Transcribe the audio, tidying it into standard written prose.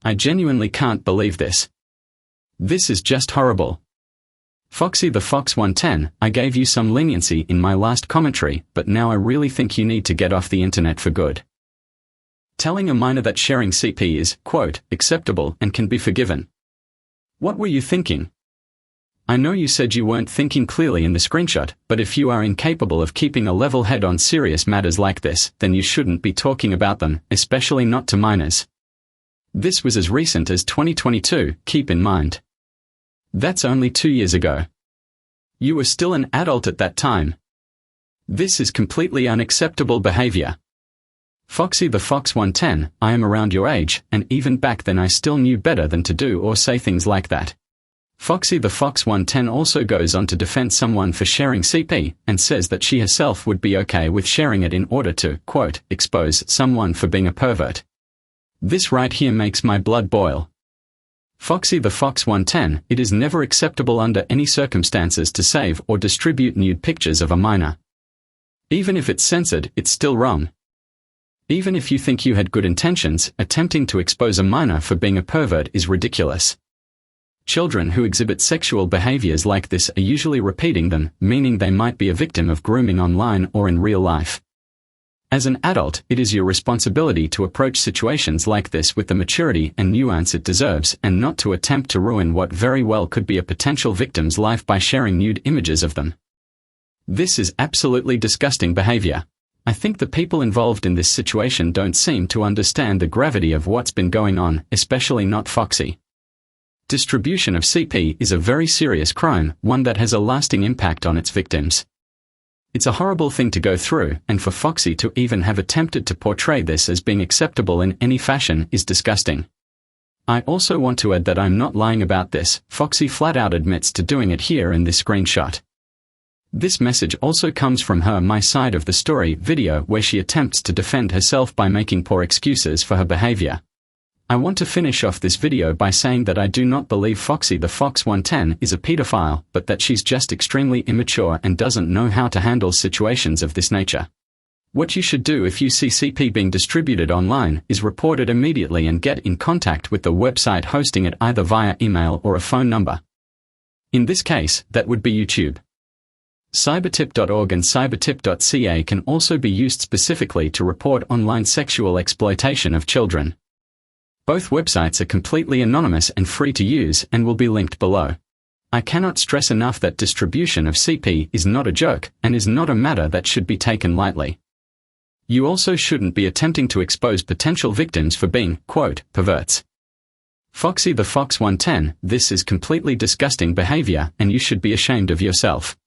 I genuinely can't believe this. This is just horrible. Foxy the Fox 110, I gave you some leniency in my last commentary, but now I really think you need to get off the internet for good. Telling a minor that sharing CP is, quote, acceptable and can be forgiven. What were you thinking? I know you said you weren't thinking clearly in the screenshot, but if you are incapable of keeping a level head on serious matters like this, then you shouldn't be talking about them, especially not to minors. This was as recent as 2022, keep in mind. That's only 2 years ago. You were still an adult at that time. This is completely unacceptable behavior. Foxy the Fox 110, I am around your age, and even back then I still knew better than to do or say things like that. Foxy the Fox 110 also goes on to defend someone for sharing CP, and says that she herself would be okay with sharing it in order to, quote, expose someone for being a pervert. This right here makes my blood boil. Foxy the Fox 110, it is never acceptable under any circumstances to save or distribute nude pictures of a minor. Even if it's censored, it's still wrong. Even if you think you had good intentions, attempting to expose a minor for being a pervert is ridiculous. Children who exhibit sexual behaviors like this are usually repeating them, meaning they might be a victim of grooming online or in real life. As an adult, it is your responsibility to approach situations like this with the maturity and nuance it deserves, and not to attempt to ruin what very well could be a potential victim's life by sharing nude images of them. This is absolutely disgusting behavior. I think the people involved in this situation don't seem to understand the gravity of what's been going on, especially not Foxy. Distribution of CP is a very serious crime, one that has a lasting impact on its victims. It's a horrible thing to go through, and for Foxy to even have attempted to portray this as being acceptable in any fashion is disgusting. I also want to add that I'm not lying about this. Foxy flat out admits to doing it here in this screenshot. This message also comes from her My Side of the Story video, where she attempts to defend herself by making poor excuses for her behavior. I want to finish off this video by saying that I do not believe Foxy the Fox 110 is a pedophile, but that she's just extremely immature and doesn't know how to handle situations of this nature. What you should do if you see CP being distributed online is report it immediately and get in contact with the website hosting it, either via email or a phone number. In this case, that would be YouTube. Cybertip.org and cybertip.ca can also be used specifically to report online sexual exploitation of children. Both websites are completely anonymous and free to use and will be linked below. I cannot stress enough that distribution of CP is not a joke and is not a matter that should be taken lightly. You also shouldn't be attempting to expose potential victims for being, quote, perverts. Foxy the Fox 110, this is completely disgusting behavior and you should be ashamed of yourself.